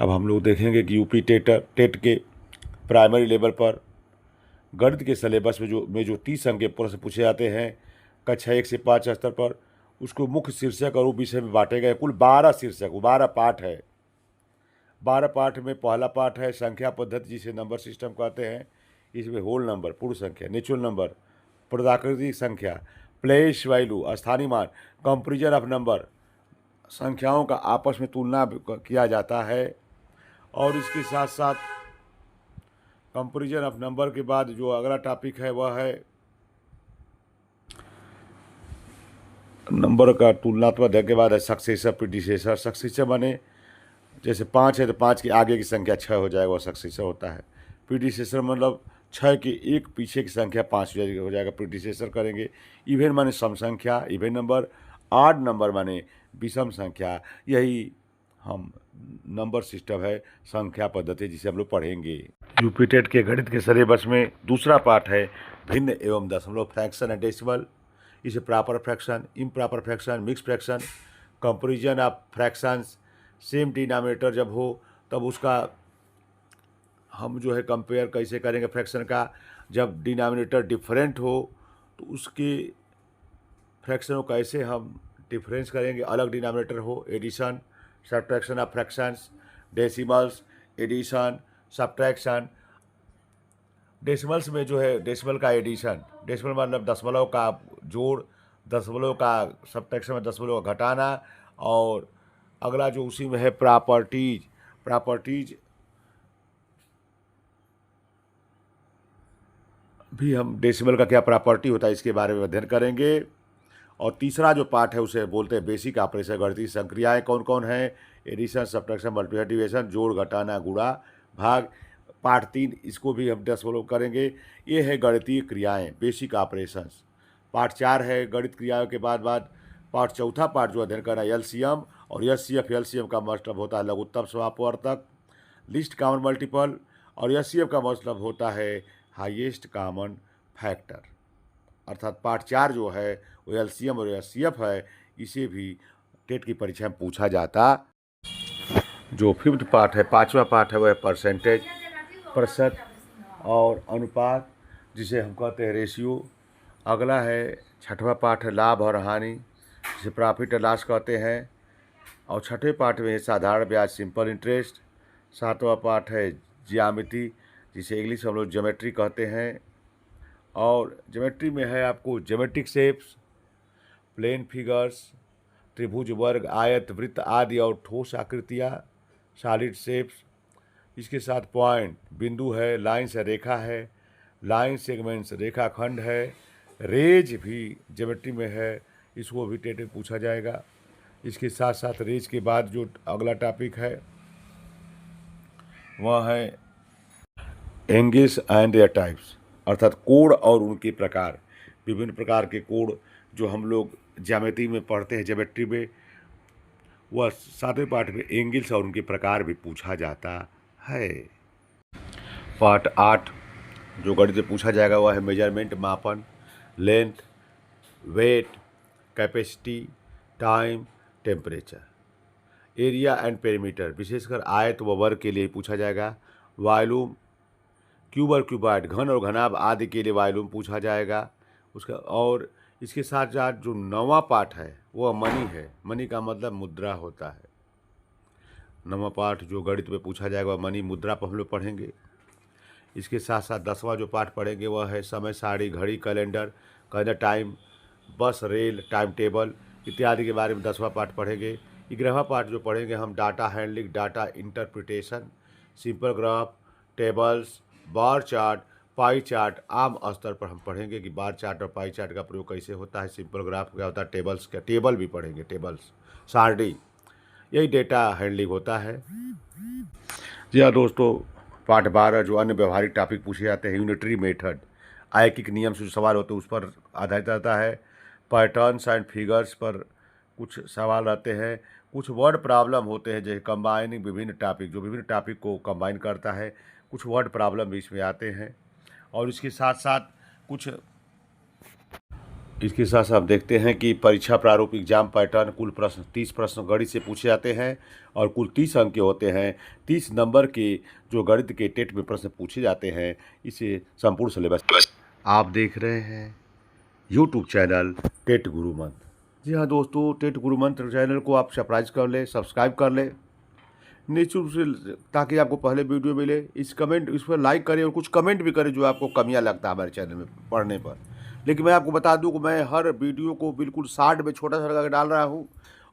अब हम लोग देखेंगे कि यूपी टेट के प्राइमरी लेवल पर गणित के सिलेबस में जो 30 अंक के प्रश्न पूछे जाते हैं कक्षा 1 से 5 स्तर पर, उसको मुख्य शीर्षक और विषय में बांटे गए। कुल 12 शीर्षक, 12 पाठ है। 12 पाठ में पहला पाठ है संख्या पद्धति, जिसे नंबर सिस्टम कहते हैं। इसमें होल नंबर, पूर्ण संख्या, नेचुरल नंबर, प्राकृतिक संख्या, प्लेस वैल्यू, स्थानीय मान, कंपेरिजन ऑफ नंबर, संख्याओं का आपस में तुलना किया जाता है। और इसके साथ साथ कंपेरिजन ऑफ नंबर के बाद जो अगला टॉपिक है वह है नंबर का तुलनात्मक अध्ययन के बाद है सक्सेसर प्रीडिसेसर। सक्सेसर माने जैसे 5 है तो 5 के आगे की संख्या 6 हो जाएगा, वह सक्सेसर होता है। प्रीडिसेसर मतलब 6 के एक पीछे की संख्या 5 हो जाएगा, प्रीडिसेसर करेंगे। इवन माने सम संख्या, इवन नंबर। आड नंबर माने विषम संख्या। यही हम नंबर सिस्टम है, संख्या पद्धति, जिसे हम लोग पढ़ेंगे। यूपी टेट के गणित के सिलेबस में दूसरा पाठ है भिन्न एवं दशमलव, फ्रैक्शन एंड डेसिमल। इसे proper fraction, improper fraction, mix fraction, comparison of fractions, same denominator जब हो तब उसका हम जो है कंपेयर कैसे करेंगे फ्रैक्शन का। जब डिनोमिनेटर डिफरेंट हो तो उसके फ्रैक्शन को कैसे हम डिफरेंस करेंगे, अलग डिनोमिनेटर हो। Addition, subtraction of fractions, decimals, addition, subtraction. Decimals में जो है डेसिमल का एडिशन, डेसिमल मतलब दशमलव का जोड़, दशमलव का सब्ट्रैक्शन में दशमलव का घटाना। और अगला जो उसी में है प्रॉपर्टीज। प्रॉपर्टीज भी हम डेसिमल का क्या प्रॉपर्टी होता है इसके बारे में अध्ययन करेंगे। और तीसरा जो पार्ट है उसे बोलते हैं बेसिक ऑपरेशन, गणितीय संक्रियाएं कौन कौन हैं। एडिशन, सब्ट्रैक्शन, मल्टीप्लिकेशन, डिवीजन, जोड़, घटाना, गुणा, भाग। पार्ट 3 इसको भी हम 10 फॉलो करेंगे। ये है गणितीय क्रियाएं, बेसिक ऑपरेशंस। पार्ट 4 है गणित क्रियाओं के बाद पार्ट चौथा पार्ट जो अध्ययन करना है एलसीएम और एचसीएफ। एलसीएम का मतलब होता है लघुत्तम समापवर्तक, लिस्ट कॉमन मल्टीपल। और एचसीएफ का मतलब होता है हाईएस्ट कॉमन फैक्टर। अर्थात पार्ट 4 जो है वो एलसीएम और एचसीएफ है। इसे भी टेट की परीक्षा में पूछा जाता। जो 5th पार्ट है, 5वां पार्ट है, वह परसेंटेज, प्रतिशत और अनुपात, जिसे हम कहते हैं रेशियो। अगला है 6वां पार्ट है लाभ और हानि, जिसे प्रॉफिट एंड लॉस कहते हैं। और 6ठे पार्ट में है साधारण ब्याज, सिंपल इंटरेस्ट। 7वां पार्ट है ज्यामिति, जिसे इंग्लिश में हम लोग ज्योमेट्री कहते हैं। और ज्योमेट्री में है आपको ज्योमेट्रिक शेप्स, प्लेन फिगर्स, त्रिभुज, वर्ग, आयत, वृत्त आदि और ठोस आकृतियाँ, सॉलिड शेप्स। इसके साथ पॉइंट, बिंदु है, लाइन्स है, रेखा है, लाइन सेगमेंट्स, रेखाखंड है। रेज भी ज्योमेट्री में है, इसको भी टेट में पूछा जाएगा। इसके साथ साथ रेज के बाद जो अगला टॉपिक है वह है एंगल्स एंड देयर टाइप्स, अर्थात कोण और उनके प्रकार। विभिन्न प्रकार के कोण जो हम लोग ज्यामिति में पढ़ते हैं, ज्योमेट्री में, वह 7वें पार्ट में एंगल्स और उनके प्रकार भी पूछा जाता है। पार्ट 8 जो गणित में पूछा जाएगा वह है मेजरमेंट, मापन, length, weight, capacity, time, temperature. Area and perimeter, विशेषकर आयत व वर्ग के लिए पूछा जाएगा। वॉल्यूम, क्यूब और क्यूबॉइड, घन और घनाभ आदि के लिए वॉल्यूम पूछा जाएगा उसका। और इसके साथ साथ जो 9वां पार्ट है वह मनी है। मनी का मतलब मुद्रा होता है। 9वां पार्ट जो गणित में पूछा जाएगा वह मनी, मुद्रा पर हम लोग पढ़ेंगे। इसके साथ साथ 10वां जो पार्ट पढ़ेंगे वह है समय सारणी, घड़ी, कैलेंडर, कैलेंडर टाइम, बस, रेल, टाइम टेबल इत्यादि के बारे में 10वां पार्ट पढ़ेंगे। 11वां पार्ट जो पढ़ेंगे हम data handling, data interpretation, simple graph, tables, bar chart, pie chart. आम स्तर पर हम पढ़ेंगे कि बार चार्ट और पाई चार्ट का प्रयोग कैसे होता है, सिंपल ग्राफ क्या होता है, टेबल्स क्या, टेबल भी पढ़ेंगे, टेबल्स, सारणी, यही डेटा हैंडलिंग होता है। जी हाँ दोस्तों, पार्ट 12 जो अन्य व्यवहारिक टॉपिक पूछे जाते हैं, यूनिटरी मेथड, आयकिक नियम से जो सवाल होते हैं उस पर आधारित रहता है। पैटर्न्स एंड फिगर्स पर कुछ सवाल रहते हैं। कुछ वर्ड प्रॉब्लम होते हैं जैसे कंबाइनिंग विभिन्न टॉपिक, जो विभिन्न टॉपिक को कंबाइन करता है। कुछ वर्ड प्रॉब्लम भी इसमें आते हैं। और इसके साथ साथ कुछ इसके साथ साथ देखते हैं कि परीक्षा प्रारूप एग्जाम पैटर्न, कुल प्रश्न 30 प्रश्न गणित से पूछे जाते हैं और कुल 30 अंक के होते हैं। 30 नंबर के जो गणित के टेट में प्रश्न पूछे जाते हैं। इसे संपूर्ण सिलेबस आप देख रहे हैं यूट्यूब चैनल टेट गुरु मंत्र। जी हाँ दोस्तों, टेट गुरु मंत्र चैनल को आप सब्सक्राइब कर लें निश्चित रूप से, ताकि आपको पहले वीडियो मिले। इस पर लाइक करें और कुछ कमेंट भी करें जो आपको कमियां लगता है हमारे चैनल में पढ़ने पर। लेकिन मैं आपको बता दूं कि मैं हर वीडियो को बिल्कुल शॉर्ट में छोटा सा करके डाल रहा हूं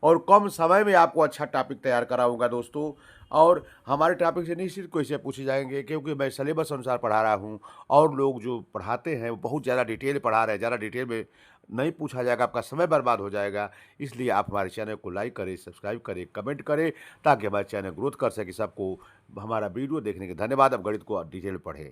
और कम समय में आपको अच्छा टॉपिक तैयार कराऊंगा दोस्तों। और हमारे टॉपिक से निश्चित क्वेश्चन पूछे जाएंगे, क्योंकि मैं सिलेबस अनुसार पढ़ा रहा हूं और लोग जो पढ़ाते हैं वो बहुत ज़्यादा डिटेल पढ़ा रहे हैं। ज़्यादा डिटेल में नहीं पूछा जाएगा, आपका समय बर्बाद हो जाएगा। इसलिए आप हमारे चैनल को लाइक करें, सब्सक्राइब करें, कमेंट करें, ताकि हमारे चैनल ग्रोथ कर सके। सबको हमारा वीडियो देखने के धन्यवाद। अब गणित को डिटेल पढ़ें।